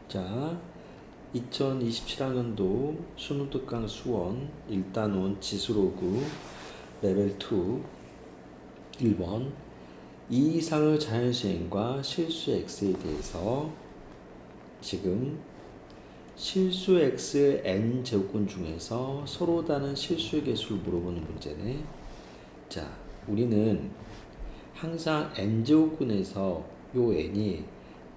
자, 2027학년도 수능특강 수원 1단원 지수로그 레벨 2 1번 이 이상의 자연수행과 실수 x에 대해서 지금 실수 x의 n 제곱근 중에서 서로 다른 실수의 개수를 물어보는 문제네. 자, 우리는 항상 n 제곱근에서 요 n이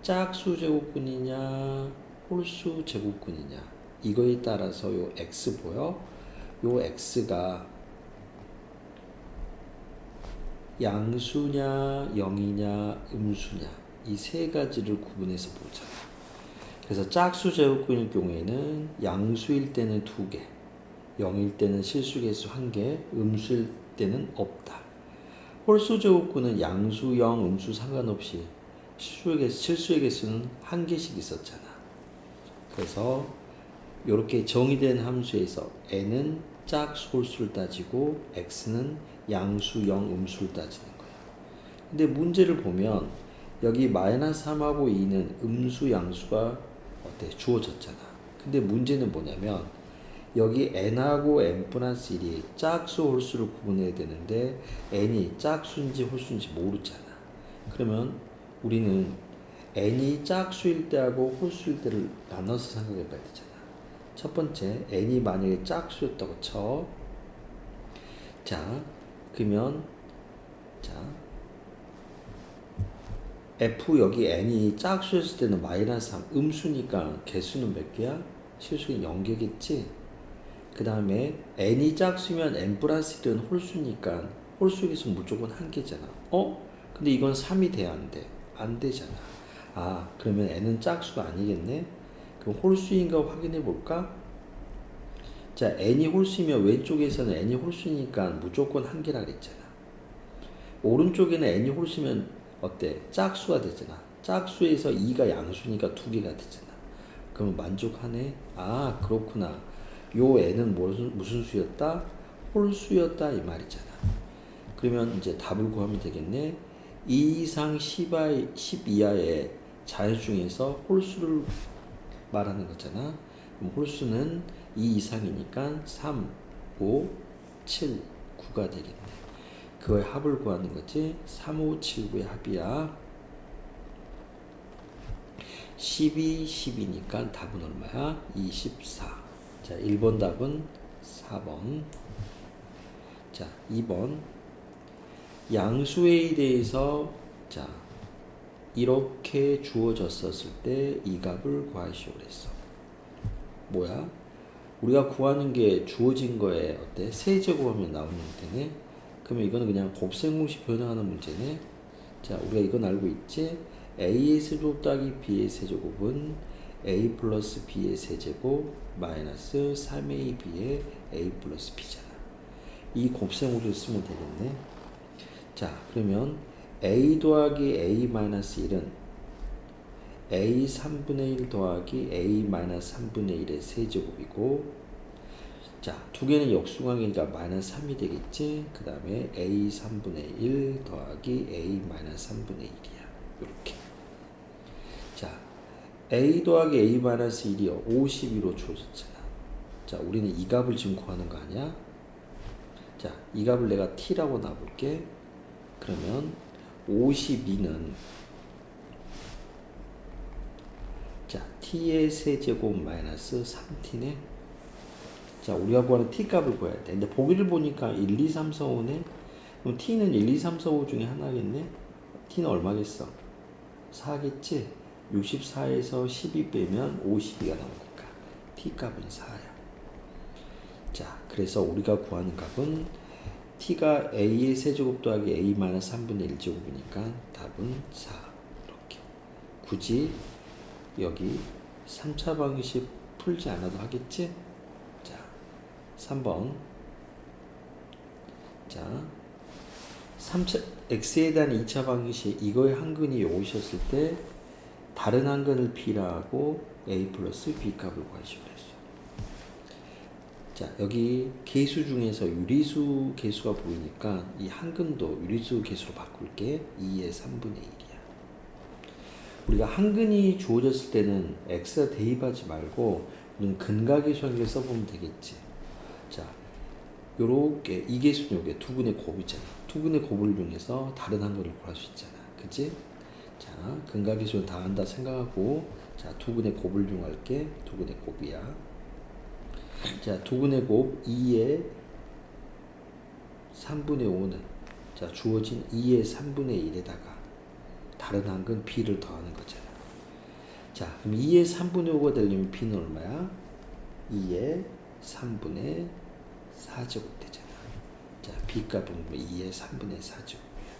짝수 제곱근이냐 홀수 제곱근이냐 이거에 따라서 요 x 보여? 요 x가 양수냐 0이냐 음수냐 이 세 가지를 구분해서 보자. 그래서 짝수 제곱근일 경우에는 양수일 때는 2개, 0일 때는 실수개수 1개, 음수일 때는 없다. 홀수 제곱근은 양수, 0, 음수 상관없이 실수의 개수는 1개씩 있었잖아. 그래서 이렇게 정의된 함수에서 n은 짝수, 홀수를 따지고 x는 양수, 0, 음수를 따지는 거야. 근데 문제를 보면 여기 마이너스 3하고 2는 음수, 양수가 주어졌잖아. 근데 문제는 뭐냐면 여기 n하고 n 플러스 1이 짝수, 홀수를 구분해야 되는데 n이 짝수인지 홀수인지 모르잖아. 그러면 우리는 n이 짝수일 때하고 홀수일 때를 나눠서 생각해 봐야 되잖아. 첫 번째, n이 만약에 짝수였다고 쳐. 자, 그러면 자 f 여기 n이 짝수였을 때는 마이너스 3 음수니까 개수는 몇 개야? 실수는 0개겠지? 그 다음에 n이 짝수면 n 플러스 1은 홀수니까 홀수 개수는 무조건 1개잖아. 근데 이건 3이 돼야 안 돼? 안 되잖아. 그러면 n은 짝수가 아니겠네? 그럼 홀수인가 확인해 볼까? 자, n이 홀수면 왼쪽에서는 n이 홀수니까 무조건 1개라 그랬잖아. 오른쪽에는 n이 홀수면 어때? 짝수가 되잖아. 짝수에서 2가 양수니까 2개가 되잖아. 그러면 만족하네? 그렇구나. 요 n은 무슨 수였다? 홀수였다 이 말이잖아. 그러면 이제 답을 구하면 되겠네. 2 이상 10 이하의 자연수 중에서 홀수를 말하는 거잖아. 그럼 홀수는 2 이상이니까 3, 5, 7, 9가 되겠네. 그거의 합을 구하는 거지. 3, 5, 7, 9의 합이야. 12, 10이니까 답은 얼마야? 24. 자, 1번 답은 4번. 자, 2번. 양수에 대해서 자, 이렇게 주어졌었을 때 이 값을 구하시오 그랬어. 뭐야? 우리가 구하는 게 주어진 거에 어때? 세제곱하면 나오는 문제네. 그러면 이거는 그냥 곱셈 공식 변형하는 문제네. 자, 우리가 이건 알고 있지? a의 세제곱 더하기 b의 세제곱은 a 플러스 b의 세제곱 마이너스 3ab의 a 플러스 b잖아. 이 곱셈 공식을 쓰면 되겠네. 자, 그러면 a 더하기 a 마이너스 1은 a 3분의 1 더하기 a 마이너스 3분의 1의 세제곱이고, 자, 두 개는 역수관계니까 마이너스 3이 되겠지. 그 다음에 a 3분의 1 더하기 a 마이너스 3분의 1이야. 이렇게. 자, a 더하기 a 마이너스 1이 52로 주어졌잖아. 자, 우리는 이 값을 지금 구하는 거 아니야? 자, 이 값을 내가 t라고 놔볼게. 그러면 52는 자, t의 세제곱 마이너스 3t네. 자, 우리가 구하는 t 값을 구해야 돼. 근데 보기를 보니까 1, 2, 3, 4, 5네. 그럼 t는 1, 2, 3, 4, 5 중에 하나겠네. t는 얼마겠어? 4겠지? 64에서 12 빼면 52가 나오니까 t 값은 4야. 자, 그래서 우리가 구하는 값은 t가 a의 세제곱 더하기 a 마이너스 3분의 1제곱이니까 답은 4. 이렇게. 굳이 여기 3차 방식 풀지 않아도 하겠지? 자, 3번. 자, 3차, x에 대한 2차 방식 이거의 한근이 오셨을 때 다른 한근을 b라고 a 플러스 b 값을 구하시오 그랬어. 자, 여기 개수 중에서 유리수 개수가 보이니까 이 한근도 유리수 개수로 바꿀게. 2의 3분의 1이야. 우리가 한근이 주어졌을 때는 x에 대입하지 말고 우리는 근각의수를 써보면 되겠지. 자, 요렇게 이계수는 요게 두근의 곱이잖아. 두근의 곱을 이용해서 다른 한근을 구할 수 있잖아. 그치? 자, 근각의수는 다 한다 생각하고, 자, 두근의 곱을 이용할게. 두근의 곱이야. 자, 두근의 곱 2의 3분의 5는 자, 주어진 2의 3분의 1에다가 다른 한근 b를 더하는 거잖아. 자, 그럼 2의 3분의 5가 되려면 b는 얼마야? 2의 3분의 4제곱 되잖아. 자, b 값은 2의 3분의 4제곱이야.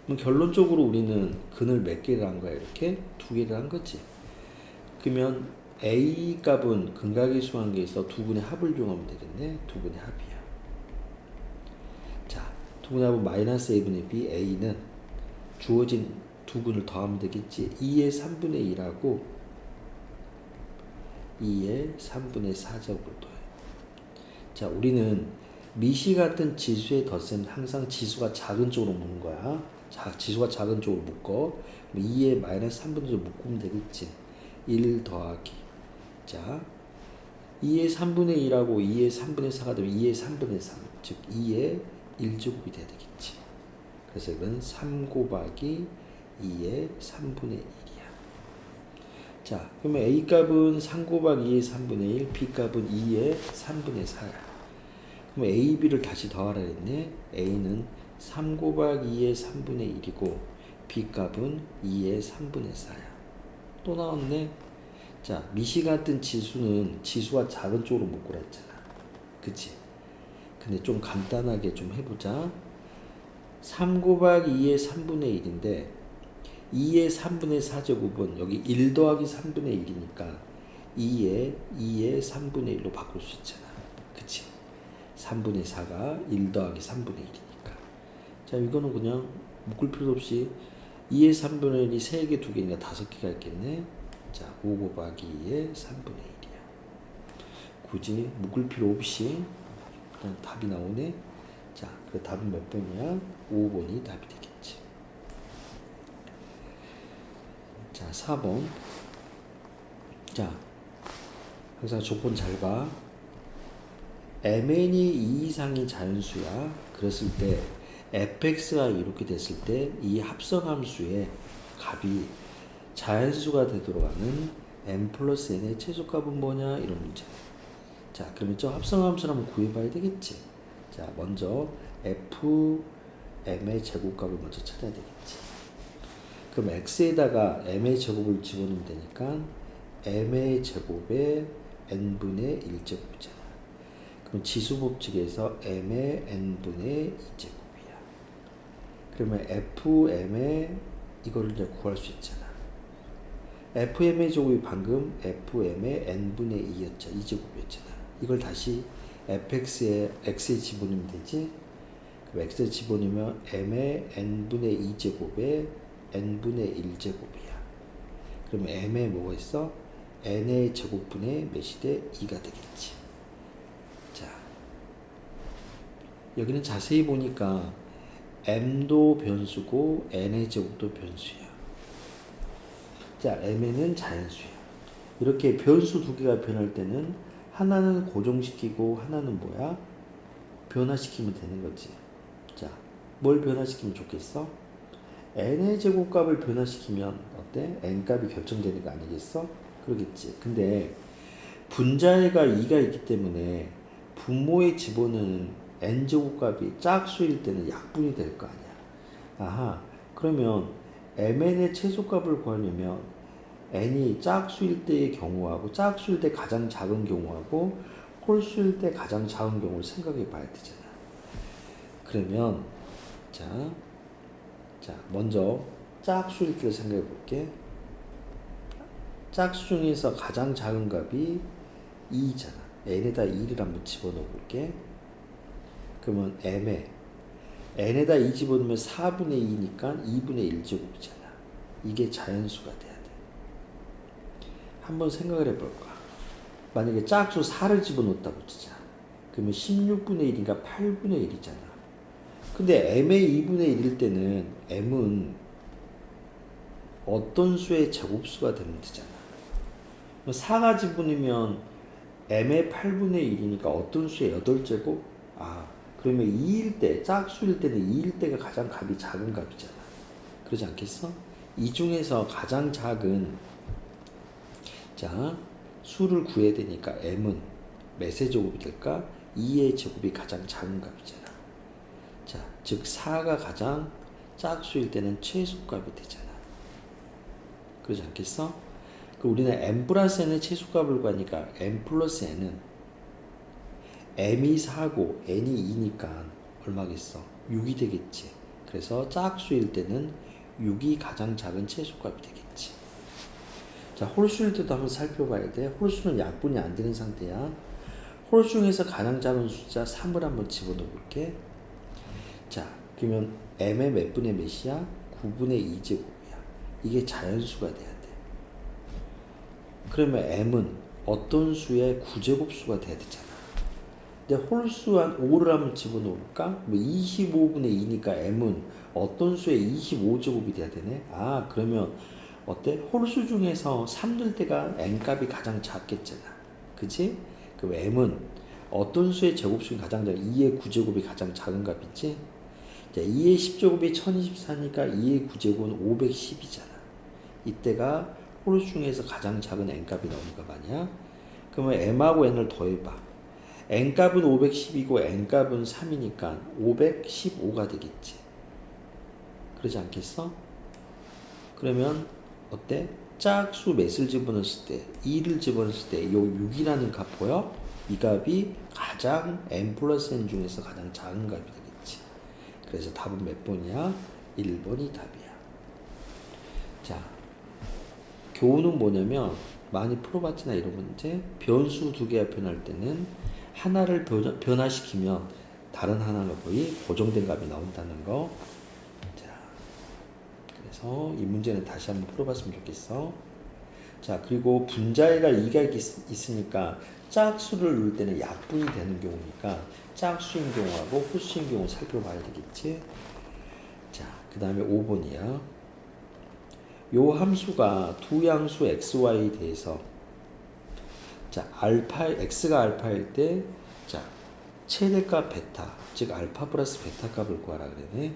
그럼 결론적으로 우리는 근을 몇 개를 한 거야? 이렇게 두 개를 한 거지. 그러면 a 값은 근각의 수한계에서 두 분의 합을 이용하면 되겠네. 두 분의 합이야. 자, 두 분의 합은 마이너스 a분의 b, a는 주어진 두 근을 더하면 되겠지. 2의 3분의 1하고 2의 3분의 4제곱을 더해. 자, 우리는 미시 같은 지수의 덧셈은 항상 지수가 작은 쪽으로 묶는 거야. 자, 지수가 작은 쪽으로 묶어. 2의 마이너스 3분의 1을 묶으면 되겠지. 1 더하기. 자, 2의 3분의 1하고 2의 3분의 4가 되면 2의 3분의 3, 즉 2의 1제곱이 돼야 되겠지. 그래서 이건 3 곱하기 2의 3분의 1이야. 자, 그러면 A 값은 3 곱하기 2의 3분의 1, B 값은 2의 3분의 4야. 그럼 A, B를 다시 더하라 했네. A는 3 곱하기 2의 3분의 1이고 B 값은 2의 3분의 4야. 또 나왔네. 자, 미시 같은 지수는 지수가 작은 쪽으로 묶으라 했잖아. 그치? 근데 좀 간단하게 좀 해보자. 3 곱하기 2의 3분의 1인데 2의 3분의 4제곱은 여기 1 더하기 3분의 1이니까 2의 3분의 1로 바꿀 수 있잖아. 그치? 3분의 4가 1 더하기 3분의 1이니까. 자, 이거는 그냥 묶을 필요 없이 2의 3분의 1이 3개, 2개니까 5개가 있겠네. 자, 5 곱하기 2의 3분의 1이야. 굳이 묶을 필요 없이 그냥 답이 나오네. 자, 그 답은 몇 번이야? 5번이 답이 되겠지. 자, 4번. 자, 항상 조건 잘 봐. mn이 2 이상이 자연수야. 그랬을 때 fx가 이렇게 됐을 때 이 합성함수의 값이 자연수가 되도록 하는 m 플러스 n의 최소값은 뭐냐? 이런 문제. 자, 그러면 저 합성함수를 한번 구해봐야 되겠지. 자, 먼저 fm의 제곱값을 먼저 찾아야 되겠지. 그럼 x에다가 m의 제곱을 집어넣으면 되니까 m의 제곱에 n분의 1제곱이잖아. 그럼 지수법칙에서 m의 n분의 2제곱이야. 그러면 fm의 이거를 이제 구할 수 있잖아. fm의 제곱이 방금 fm의 n분의 2였잖아. 2제곱이었잖아. 이걸 다시 fx에 x에 집어넣으면 되지. 그럼 x에 집어넣으면 m의 n분의 2제곱에 n분의 1제곱이야. 그러면 m에 뭐가 있어? n의 제곱분의 몇이 돼? 2가 되겠지. 자, 여기는 자세히 보니까 m도 변수고 n의 제곱도 변수야. 자, mn은 자연수야. 이렇게 변수 두 개가 변할 때는 하나는 고정시키고 하나는 뭐야? 변화시키면 되는 거지. 자, 뭘 변화시키면 좋겠어? n의 제곱값을 변화시키면 어때? n 값이 결정되는 거 아니겠어? 그러겠지. 근데 분자에가 2가 있기 때문에 분모에 집어넣는 n 제곱값이 짝수일 때는 약분이 될 거 아니야. 아하, 그러면 mn의 최소값을 구하려면 n이 짝수일 때의 경우하고 짝수일 때 가장 작은 경우하고 홀수일 때 가장 작은 경우를 생각해 봐야 되잖아. 그러면 자 먼저 짝수일 때를 생각해 볼게. 짝수 중에서 가장 작은 값이 2잖아. n에다 2를 한번 집어넣어 볼게. 그러면 n에다 2 집어넣으면 4분의 2니까 2분의 1제곱이잖아. 이게 자연수가 돼야 돼. 한번 생각을 해볼까. 만약에 짝수 4를 집어넣었다고 치자. 그러면 16분의 1이니까 8분의 1이잖아. 근데 m의 2분의 1일 때는 m은 어떤 수의 제곱수가 되면 되잖아. 4가 지분이면 m의 8분의 1이니까 어떤 수의 8제곱? 그러면 2일 때, 짝수일 때는 2일 때가 가장 값이 작은 값이잖아. 그러지 않겠어? 이 중에서 가장 작은 수를 구해야 되니까 m은 몇의 제곱이 될까? 2의 제곱이 가장 작은 값이잖아. 즉 4가 가장 짝수일 때는 최소값이 되잖아. 그러지 않겠어? 우리는 m 플러스 n의 최소값을 구하니까 m 플러스 n은 m이 4고 n이 2니까 얼마겠어? 6이 되겠지. 그래서 짝수일 때는 6이 가장 작은 최소값이 되겠지. 홀수일 때도 한번 살펴봐야 돼. 홀수는 약분이 안 되는 상태야. 홀 중에서 가장 작은 숫자 3을 한번 집어넣어 볼게. 그러면 m의 몇 분의 몇이야? 9분의 2제곱이야. 이게 자연수가 돼야 돼. 그러면 m은 어떤 수의 9제곱수가 돼야 되잖아. 근데 홀수 한 5를 한번 집어넣을까? 25분의 2니까 m은 어떤 수의 25제곱이 돼야 되네? 그러면 어때? 홀수 중에서 3 넣을 때가 n값이 가장 작겠잖아. 그치? 그럼 m은 어떤 수의 제곱수가 가장 작아? 2의 9제곱이 가장 작은 값이지? 2의 10제곱이 1024니까 2의 9제곱은 510이잖아. 이때가 홀수 중에서 가장 작은 n값이 나오는 값 아니야? 그러면 m하고 n을 더해봐. n값은 510이고 n값은 3이니까 515가 되겠지. 그러지 않겠어? 그러면 어때? 짝수 몇을 집어넣었을 때, 2를 집어넣었을 때, 요 6이라는 값 보여? 이 값이 가장 n 플러스 n 중에서 가장 작은 값이 되겠지. 그래서 답은 몇 번이야? 1번이 답이야. 교훈은 뭐냐면, 많이 풀어봤잖아, 이런 문제. 변수 두 개가 변할 때는 하나를 변화시키면 다른 하나가 거의 고정된 값이 나온다는 거. 그래서 이 문제는 다시 한번 풀어봤으면 좋겠어. 그리고 분자에가 2가 있으니까 짝수를 넣을 때는 약분이 되는 경우니까 짝수인 경우하고 홀수인 경우 살펴봐야 되겠지. 그 다음에 5번이야. 요 함수가 두 양수 xy에 대해서 x가 알파일 때 최대값 베타, 즉 알파 플러스 베타 값을 구하라 그러네.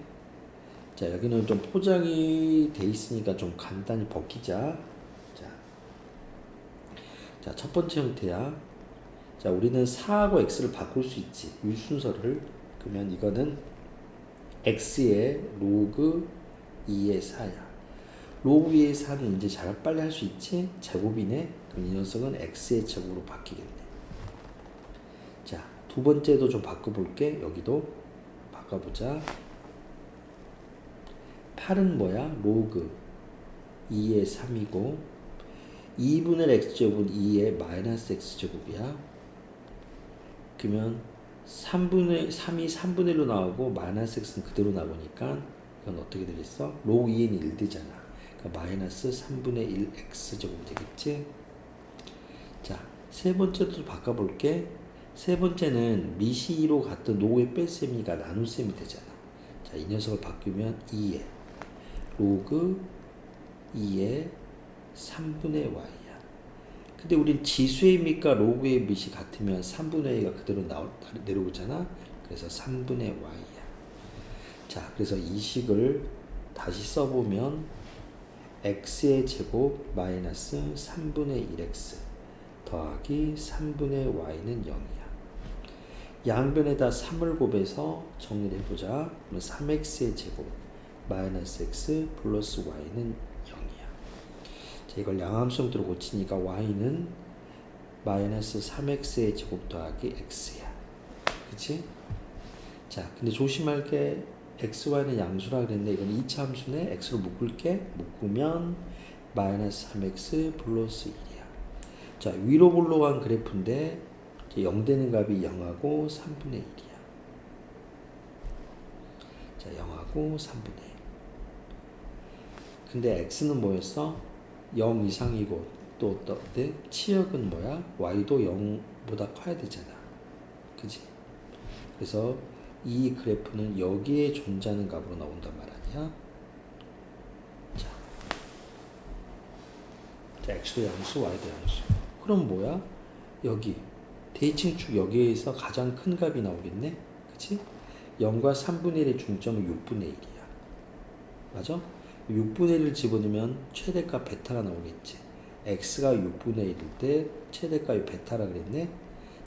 여기는 좀 포장이 돼 있으니까 좀 간단히 벗기자. 첫 번째 형태야. 우리는 4하고 x를 바꿀 수 있지. 이 순서를. 그러면 이거는 x의 로그 2의 4야. 로그 2의 4는 이제 잘 빨리 할 수 있지? 제곱이네. 그럼 이 녀석은 x의 제곱으로 바뀌겠네. 두 번째도 좀 바꿔볼게. 여기도 바꿔보자. 8은 뭐야? 로그 2의 3이고 2분의 x제곱은 2의 마이너스 x제곱이야. 그러면 3이 3분의 1로 나오고 마이너스 x는 그대로 나오니까 이건 어떻게 되겠어? 로그 2n이 1 되잖아. 그러니까 마이너스 3분의 1 x제곱이 되겠지? 세 번째도 바꿔볼게. 세 번째는 미시로 같은 로그의 뺄셈이니까 나눗셈이 되잖아. 이 녀석을 바꾸면 2에 로그 2의 3분의 y야. 근데 우린 지수의 밑과 로그의 밑이 같으면 3분의 a가 그대로 내려오잖아. 그래서 3분의 y야. 그래서 이 식을 다시 써보면 x의 제곱 마이너스 3분의 1x 더하기 3분의 y는 0이야. 양변에다 3을 곱해서 정리를 해보자. 그럼 3x의 제곱 마이너스 x 플러스 y는 0이야. 이걸 양함수 형태로 고치니까 y는 마이너스 3x의 제곱 더하기 x야. 그치? 근데 조심할 게 x, y는 양수라 그랬는데 이건 2차 함수네. x로 묶을게. 묶으면 마이너스 3x 플러스 1이야. 위로 올라간 그래프인데 0 되는 값이 0하고 3분의 1이야. 0하고 3분의 1. 근데 x는 뭐였어? 0 이상이고 또 어때? 치역은 뭐야? y도 0보다 커야 되잖아. 그지? 그래서 이 그래프는 여기에 존재하는 값으로 나온단 말 아니야? 자, x도 양수, y도 양수. 그럼 뭐야? 여기 대칭축 여기에서 가장 큰 값이 나오겠네? 그치? 0과 3분의 1의 중점은 6분의 1이야. 맞아? 6분의 1을 집어넣으면 최대값 베타가 나오겠지. x가 6분의 1일 때 최대값이 베타라 그랬네?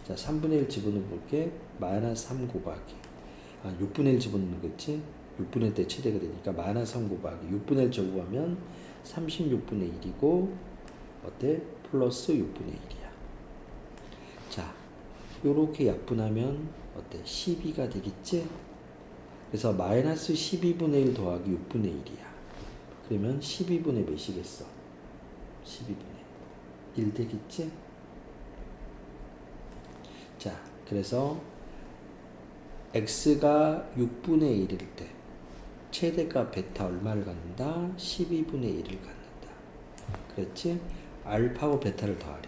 자, 3분의 1 집어넣어 볼게. 마이너스 3 곱하기. 6분의 1 집어넣는 거지? 6분의 1 때 최대가 되니까 마이너스 3 곱하기. 6분의 1 제곱하면 36분의 1이고, 어때? 플러스 6분의 1이야. 자, 요렇게 약분하면 어때? 12가 되겠지? 그래서 마이너스 12분의 1 더하기 6분의 1이야. 그러면 12분의 몇이겠어? 12분의 1 되겠지? 자, 그래서 x가 6분의 1일 때 최대값 베타 얼마를 갖는다? 12분의 1을 갖는다. 그랬지? 알파하고 베타를 더하래.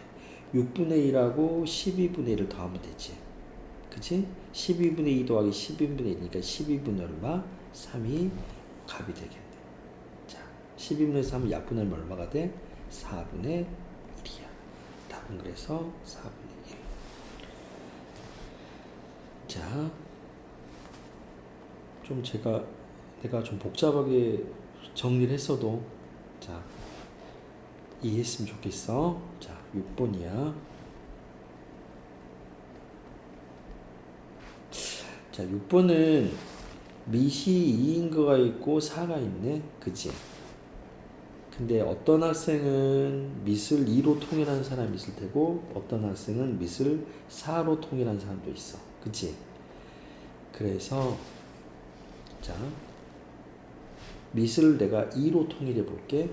6분의 1하고 12분의 1을 더하면 되지. 그치? 12분의 2 더하기 12분의 1이니까 12분의 얼마? 3이 값이 되겠네. 자, 12분의 3을 약분하면 얼마가 돼? 4분의 1이야. 답은 그래서 4분의 1. 자, 좀 내가 좀 복잡하게 정리를 했어도, 자, 이해했으면 좋겠어. 자, 6번이야. 자, 6번은 미시 2인 거가 있고 4가 있네. 그치? 근데 어떤 학생은 미술 2로 통일하는 사람이 있을 테고, 어떤 학생은 미술 4로 통일하는 사람도 있어. 그치? 그래서, 자, 미술을 내가 2로 통일해 볼게.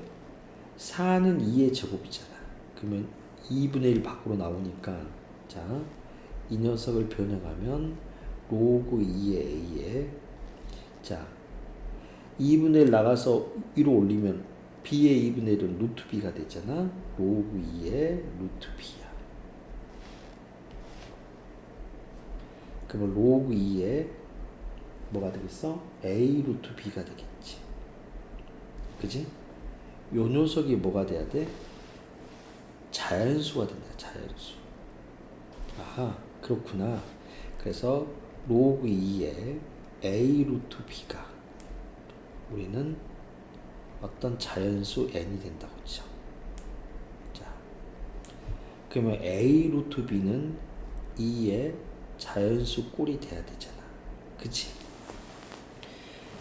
4는 2의 제곱이잖아. 그러면 2분의 1 밖으로 나오니까, 자, 이 녀석을 변형하면 로그 2의 a에, 자, 2분의 1 나가서 위로 올리면 b의 2분의 1은 루트 b가 되잖아. 로그 2의 루트 b야. 그러면 로그 2의 뭐가 되겠어? a 루트 b가 되겠지. 그지? 요 녀석이 뭐가 돼야 돼? 자연수가 된다. 자연수. 아하, 그렇구나. 그래서 로그 2의 a 루트 b가 우리는 어떤 자연수 n이 된다고 쳐. 자, 그러면 a 루트 b는 2의 자연수 꼴이 돼야 되잖아. 그치?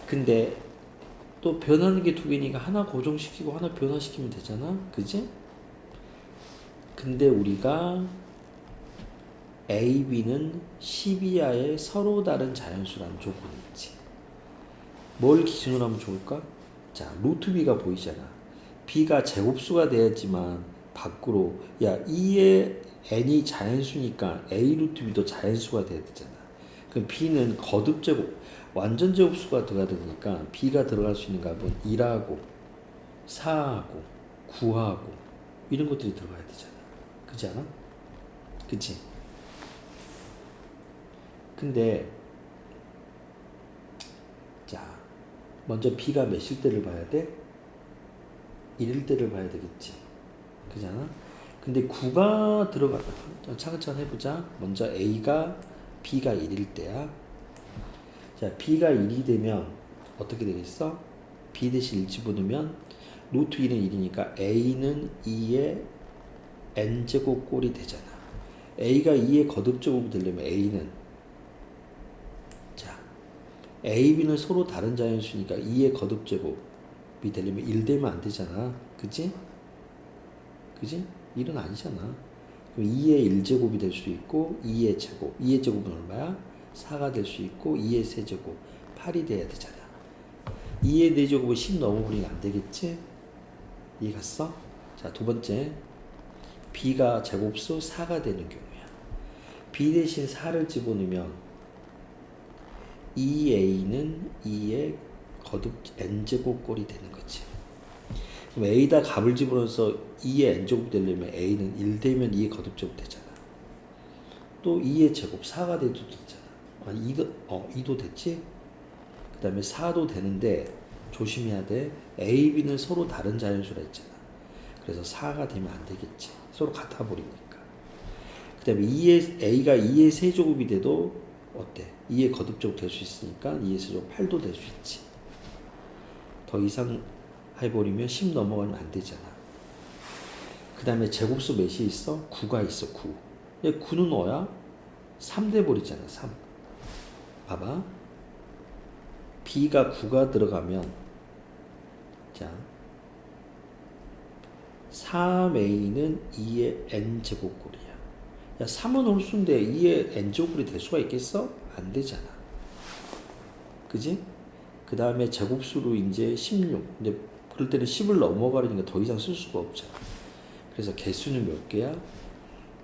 근데 또 변하는 게 두 개니까 하나 고정시키고 하나 변화시키면 되잖아. 그치? 근데 우리가 a, b는 10이하의 서로 다른 자연수라는 조건이 있지. 뭘 기준으로 하면 좋을까? 자, 루트 b가 보이잖아. b가 제곱수가 돼야지만 밖으로, 야, 2의 n이 자연수니까 a 루트 b도 자연수가 돼야 되잖아. 그럼 b는 거듭 제곱, 완전 제곱수가 들어가야 되니까 b가 들어갈 수 있는 값은 1하고 4하고 9하고 이런 것들이 들어가야 되잖아. 그렇지 않아? 그치? 근데 자, 먼저 b가 몇일 때를 봐야 돼? 1일 때를 봐야 되겠지. 그렇지 않아? 근데 9가 들어가다. 차근차근 해보자. 먼저 a가 b가 1일 때야. 자, b가 1이 되면 어떻게 되겠어? b 대신 1 집어넣으면 루트 1은 1이니까 a는 2의 n제곱 꼴이 되잖아. a가 2의 거듭제곱이 되려면 a는, 자, a, b는 서로 다른 자연수니까 2의 거듭제곱이 되려면 1 되면 안 되잖아. 그치? 그치? 1은 아니잖아. 그럼 2의 1제곱이 될 수 있고 2의 제곱. 2의 제곱은 얼마야? 4가 될 수 있고 2의 세제곱 8이 돼야 되잖아. 2의 4제곱은 10 넘어버리면 안 되겠지? 이해 갔어? 자, 두 번째, b가 제곱수 4가 되는 경우야. b 대신 4를 집어넣으면 2a는 2의 거듭 n제곱 꼴이 되는 거지. 그럼 a다 값을 집어넣어서 2의 n제곱 되려면 a는 1 되면 2의 거듭제곱 되잖아. 또 2의 제곱 4가 돼도 되잖아. 2도 됐지? 그 다음에 4도 되는데 조심해야 돼. a, b는 서로 다른 자연수라 했잖아. 그래서 4가 되면 안 되겠지. 서로 같아 버리니까. 그 다음에 A가 2의 세제곱이 돼도 어때? 2의 거듭제곱 될 수 있으니까 2의 세제곱 8도 될 수 있지. 더 이상 해버리면 10 넘어가면 안 되잖아. 그 다음에 제곱수 몇이 있어? 9가 있어. 9. 9는 뭐야? 3 돼버리잖아. 3. 봐봐. B가 9가 들어가면 자 3A는 2의 N제곱꼴이야. 야 3은 홀수인데 2의 N제곱꼴이 될 수가 있겠어? 안 되잖아. 그지? 그 다음에 제곱수로 이제 16. 근데 그럴 때는 10을 넘어가려니까 더 이상 쓸 수가 없잖아. 그래서 개수는 몇 개야?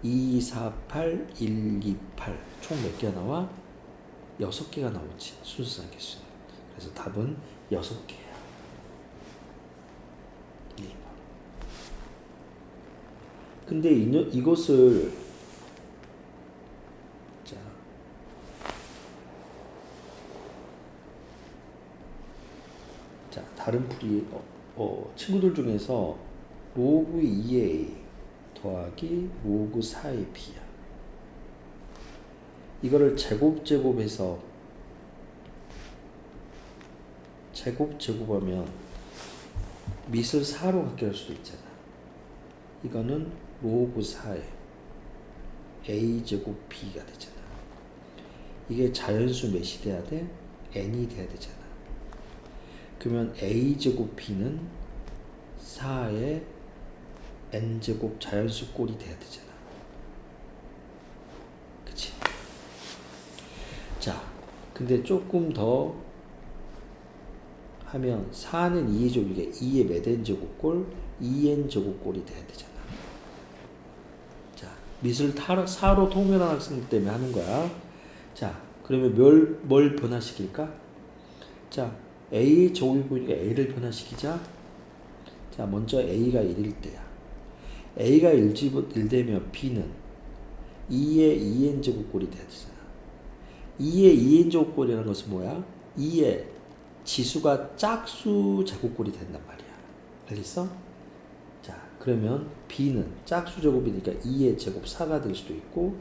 2, 4, 8, 1, 2, 8. 총 몇 개가 나와? 6개가 나오지. 순수한 개수는. 그래서 답은 6개야. 1번. 근데 이것을 자, 다른 풀이 친구들 중에서 로그 2의 A 더하기 로그 4의 B야. 이거를 제곱해서 제곱하면 밑을 4로 갖게 할 수도 있잖아. 이거는 로그 4의 A제곱 B가 되잖아. 이게 자연수 몇이 돼야 돼? N이 돼야 되잖아. 그러면 A제곱 B는 4의 N제곱 자연수 꼴이 돼야 되잖아. 그치? 자, 근데 조금 더 하면 4는 2의 제곱이게 2의 몇 N제곱 꼴? 2N제곱 꼴이 돼야 되잖아. 자, 밑을 4로 통변한 학생 때문에 하는 거야. 자, 그러면 뭘 변화시킬까? 자, A의 제곱이 보니까 A를 변화시키자. 자, 먼저 A가 1일 때야. A가 1 되면 B는 2의 2N제곱꼴이 돼야 되잖아. 2의 2N제곱꼴이라는 것은 뭐야? 2의 지수가 짝수 제곱꼴이 된단 말이야. 알겠어? 자, 그러면 B는 짝수 제곱이니까 2의 제곱 4가 될 수도 있고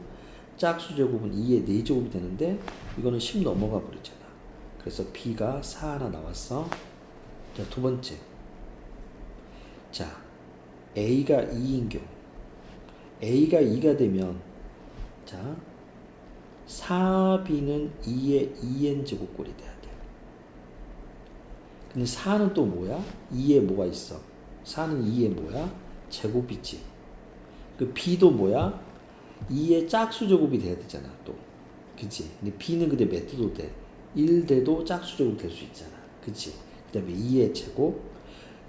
짝수 제곱은 2의 4제곱이 되는데 이거는 10 넘어가 버리잖아. 그래서 B가 4 하나 나왔어. 자, 두 번째. 자, A가 2인 경우. A가 2가 되면 자, 4B는 2의 2N제곱꼴이 돼야 돼. 근데 4는 또 뭐야? 2에 뭐가 있어? 4는 2에 뭐야? 제곱이지. 그 B도 뭐야? 2의 짝수 제곱이 돼야 되잖아, 또. 그치? 근데 B는 근데 몇 대도 돼? 1대도 짝수 제곱 될 수 있잖아. 그치? 그 다음에 2의 제곱,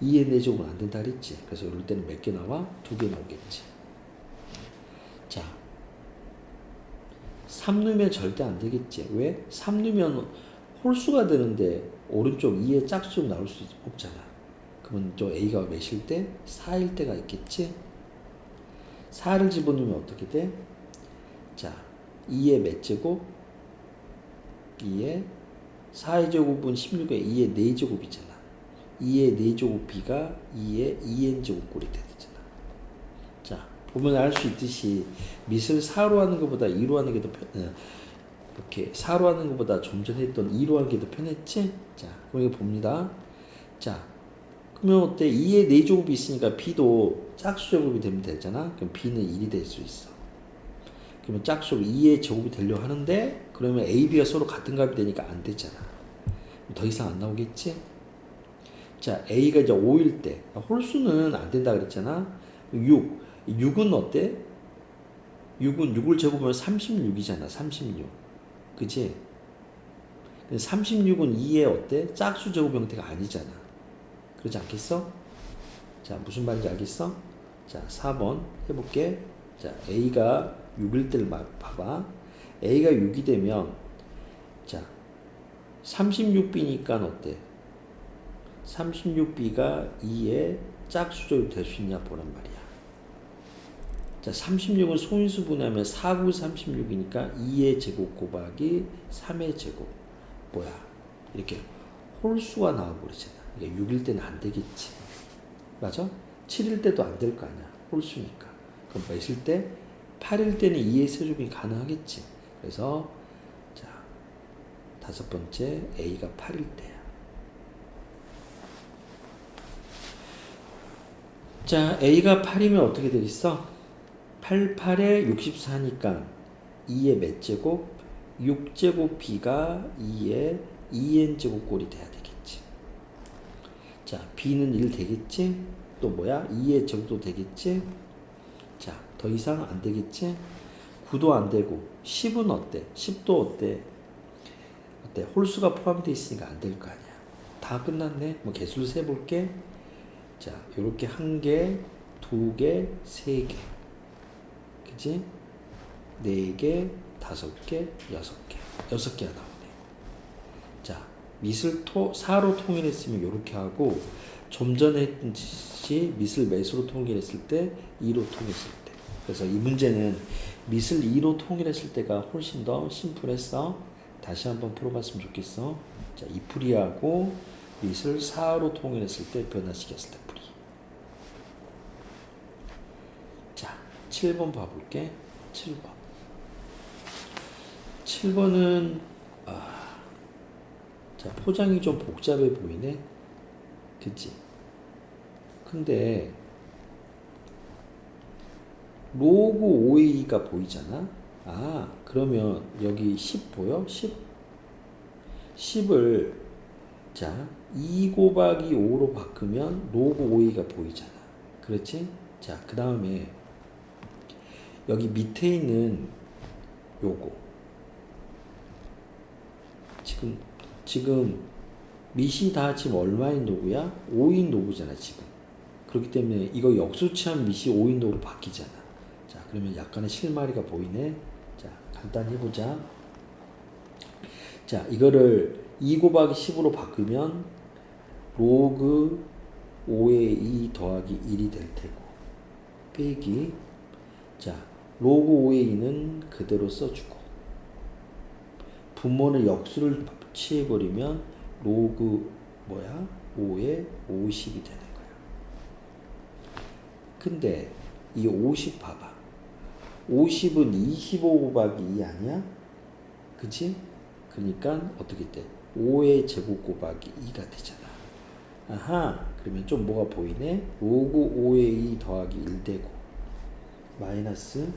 2의 4제곱은 안 된다 그랬지? 그래서 이럴 때는 몇 개 나와? 2개 나오겠지. 자, 3 넣으면 절대 안 되겠지. 왜? 3 넣으면 홀수가 되는데 오른쪽 2의 짝수 제곱 나올 수 없잖아. 그러면 저 A가 몇일 때? 4일 때가 있겠지? 4를 집어넣으면 어떻게 돼? 자, 2의 몇 제곱? 2의 4의 제곱은 16에 2의 4제곱이잖아. 2의 4제곱 B가 2의 2N제곱꼴이 되잖아. 자, 보면 알 수 있듯이 밑을 4로 하는 것보다 2로 하는 게 더 이렇게 4로 하는 것보다 좀 전에 했던 2로 하는 게 더 편했지? 자, 그럼 이거 봅니다. 자, 그러면 어때? 2의 4제곱이 있으니까 B도 짝수 제곱이 되면 되잖아. 그럼 B는 1이 될 수 있어. 그러면 짝수 2의 제곱이 되려고 하는데 그러면 A, B가 서로 같은 값이 되니까 안 되잖아. 더 이상 안 나오겠지? 자, A가 이제 5일 때 홀수는 안 된다 그랬잖아. 6은 어때? 6을 제곱하면 36이잖아. 36. 그치? 36은 2의 어때? 짝수 제곱 형태가 아니잖아. 그렇지 않겠어? 자, 무슨 말인지 알겠어? 자, 4번 해볼게. 자, A가 6일 때를 봐봐. A가 6이 되면 자, 36B니까 어때? 36B가 2의 짝수제곱 될 수 있냐 보란 말이야. 자, 36은 소인수 분해하면 4, 9, 36이니까 2의 제곱 곱하기 3의 제곱. 뭐야? 이렇게 홀수가 나와버리잖아. 그러니까 6일 때는 안 되겠지. 맞아? 7일 때도 안 될 거 아니야. 홀수니까. 그럼 몇일 때? 8일 때는 2의 세제곱이 가능하겠지. 그래서 자, 다섯 번째 A가 8일 때야. 자, A가 8이면 어떻게 되겠어? 8, 8에 64니까 2의 몇 제곱? 6제곱 B가 2의 2n제곱 꼴이 돼야 되겠지. 자, B는 1 되겠지? 또 뭐야? 2의 제곱도 되겠지? 자, 더 이상 안 되겠지? 9도 안 되고 10은 어때? 10도 어때? 어때? 홀수가 포함되어 있으니까 안 될 거 아니야. 다 끝났네. 뭐 개수를 세볼게. 자, 요렇게 1개, 2개, 3개. 그치? 4개, 5개, 6개. 6개가 나오네. 자, 밑을 4로 통일했으면 요렇게 하고, 좀 전에 했듯이 밑을 몇으로 통일했을 때 2로 통일했을 때. 그래서 이 문제는 밑을 2로 통일했을 때가 훨씬 더 심플했어. 다시 한번 풀어봤으면 좋겠어. 자, 이 풀이하고 밑을 4로 통일했을 때 변화시켰을 때 풀이. 자, 7번 봐볼게. 7번. 7번은 자, 포장이 좀 복잡해 보이네. 그치? 근데 로그 5A가 보이잖아. 그러면 여기 10 보여? 10을 자, 2 곱하기 5로 바꾸면 로그 5A가 보이잖아. 그렇지? 자, 그 다음에 여기 밑에 있는 요거 지금 밑이 다 지금 얼마인 노구야? 5인 노구잖아 지금. 그렇기 때문에 이거 역수치한 밑이 5인 노구로 바뀌잖아. 자, 그러면 약간의 실마리가 보이네. 자, 간단히 해보자. 자, 이거를 2 곱하기 10으로 바꾸면 로그 5의 2 더하기 1이 될 테고, 빼기, 자, 로그 5의 2는 그대로 써주고, 분모는 역수를 취해버리면 로그 5의 50이 되는 거야. 근데 이 50 봐봐. 50은 25 곱하기 2 아니야? 그치? 그러니까 어떻게 돼? 5의 제곱 곱하기 2가 되잖아. 그러면 좀 뭐가 보이네? 로그 5의 2 더하기 1 되고, 마이너스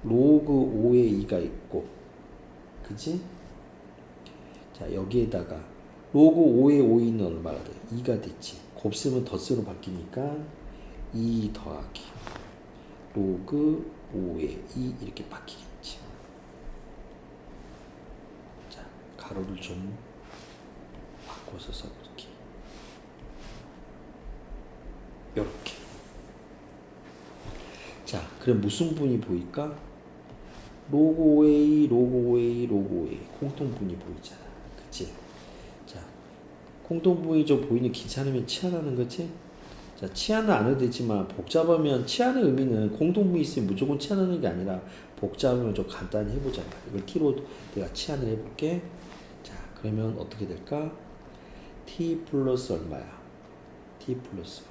로그 5의 2가 있고, 그치? 자, 여기에다가 로그 5의 5는 얼마가 돼? 2가 됐지. 곱셈은 덧셈으로 바뀌니까 2 더하기 로그 5의 2 이렇게 바뀌겠지. 자, 가로를 좀 바꿔서 써볼게. 요렇게. 자, 그럼 무슨 분이 보일까? 로그 5A, 로그 5A, 로그 5A 공통분이 보이잖아. 그치? 자, 공통분이 좀 보이는 귀찮으면 치환하는 거지? 자, 치환은 안 해도 되지만 복잡하면 치환의 의미는 공통분이 있으면 무조건 치환하는 게 아니라 복잡하면 좀 간단히 해보자. 이걸 T로 내가 치환을 해볼게. 자, 그러면 어떻게 될까? T 플러스 얼마야? T 플러스.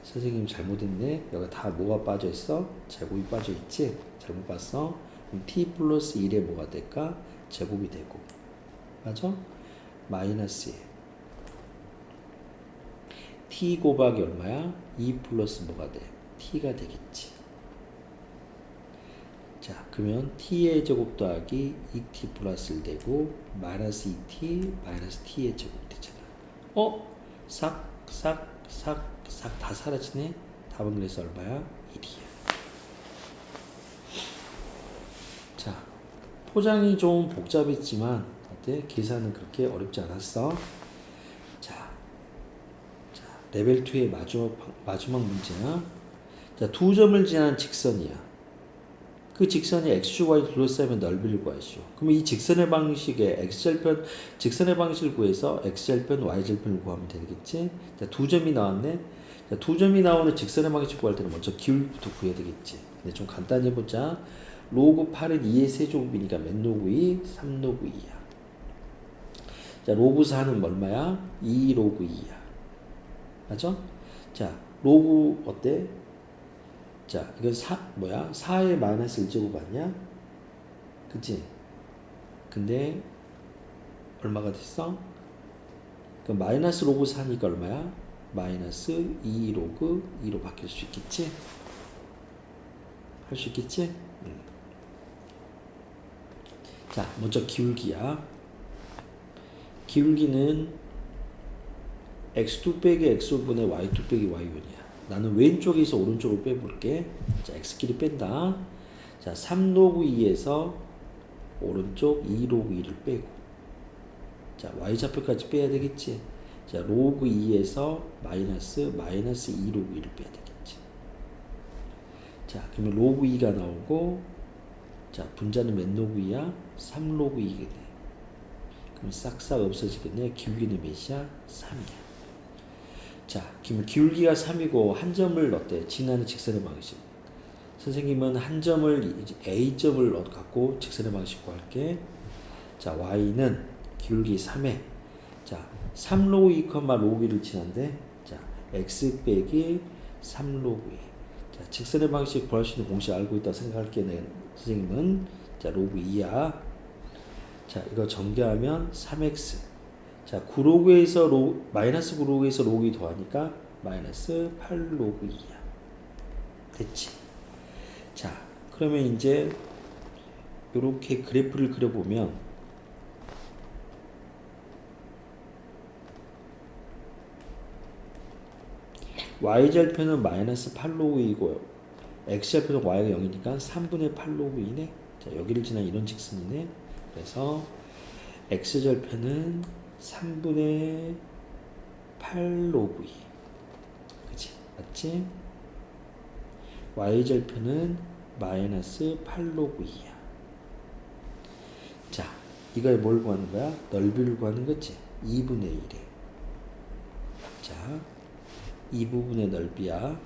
선생님 잘못했네. 여기 다 뭐가 빠져있어? 제곱이 빠져있지? 잘못 봤어? 그럼 T 플러스 1에 뭐가 될까? 제곱이 되고. 맞아? 마이너스에 T 곱하기 얼마야? 2 플러스 뭐가 돼? T가 되겠지. 자, 그러면 T의 제곱 더하기 2T 플러스 1 되고, 마이너스 2T 마이너스 T의 제곱 되잖아. 싹 다 사라지네. 답은 그래서 얼마야? 1이야. 자, 포장이 좀 복잡했지만 어때? 계산은 그렇게 어렵지 않았어. 자, 레벨 2의 마지막 문제야. 자, 두 점을 지난 직선이야. 그 직선이 x축 y 둘러싸면 넓이를 구하시오. 그러면 이 직선의 방식의 x절편 직선의 방식을 구해서 x절편 y절편을 구하면 되겠지. 자, 두 점이 나왔네. 자, 두 점이 나오는 직선의 방식 구할 때는 먼저 기울기부터 구해야 되겠지. 근데 좀 간단히 해보자. 로그 8은 2의 세제곱이니까 몇 로그 2? 3 로그 2야. 자, 로그 4는 얼마야? 2 로그 2야. 맞아? 자, 로그 어때? 자, 이건 4의 마이너스 1제곱 아니야? 그치? 근데 얼마가 됐어? 그 마이너스 로그 4니까 얼마야? 마이너스 2 로그 2로 바뀔 수 있겠지? 할 수 있겠지? 자, 먼저 기울기야. 기울기는 x2 빼기 x5분의 y2 빼기 y1이야. 나는 왼쪽에서 오른쪽을 빼볼게. 자, x끼리 뺀다. 자, 3로그 2에서 오른쪽 2로그 2를 빼고. 자, y좌표까지 빼야 되겠지. 자, 로그 2에서 마이너스 2로그 2를 빼야 되겠지. 자, 그러면 로그 2가 나오고, 자, 분자는 몇 로그 2야? 3로그 2겠네. 그럼 싹싹 없어지겠네. 기울기는 몇이야? 3이야. 자, 그러면 기울기가 3이고 한 점을 어때? 지나는 직선의 방식. 선생님은 한 점을 이제 A점을 갖고 직선의 방식 구할게. 자, Y는 기울기 3에 자, 3로그 2, 로그 2를 지난데 자, X 빼기 3로그 2. 자, 직선의 방식 구할 수 있는 공식 알고 있다고 생각할게. 내 선생님은 자, 로그 2야. 자, 이거 전개하면 3x. 자, 9로그에서 마이너스 9로그에서 로그 2 더하니까 마이너스 8로그 2야. 됐지? 자, 그러면 이제 이렇게 그래프를 그려보면 y절편은 마이너스 8로그 2고 x절편은 y가 0이니까 3분의 8로그 2네. 자, 여기를 지난 이런 직선이네. 그래서 x절편은 3분의 8로그 2. 그치? 맞지? y절편은 마이너스 8로그 2야. 자, 이걸 뭘 구하는 거야? 넓이를 구하는 거지? 2분의 1에. 자, 이 부분의 넓이야.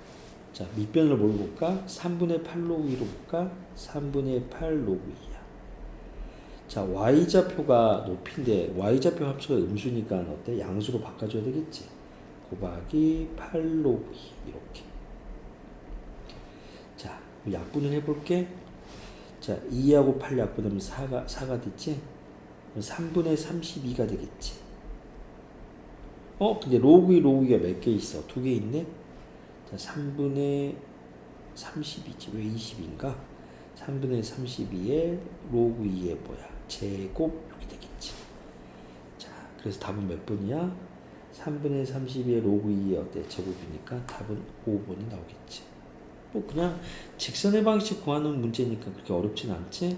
자, 밑변을 뭘 볼까? 3분의 8로그 2로 볼까? 3분의 8로그 2야. 자, y좌표가 높이인데 y좌표 함수가 음수니까 어때? 양수로 바꿔줘야 되겠지. 곱하기 8로그 2 이렇게. 자, 약분을 해볼게. 자, 2하고 8 약분하면 4가 됐지? 3분의 32가 되겠지. 근데 로그 2, 로그 2가 몇 개 있어? 2개 있네? 자, 3분의 30이지. 왜 20인가? 3분의 32에 로그 2에 뭐야? 제곱 이렇게 되겠지. 자, 그래서 답은 몇 번이야? 3분의 32에 로그 2에 어때? 제곱이니까 답은 5번이 나오겠지. 뭐 그냥 직선의 방식 구하는 문제니까 그렇게 어렵진 않지?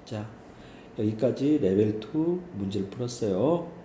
자, 여기까지 레벨 2 문제를 풀었어요.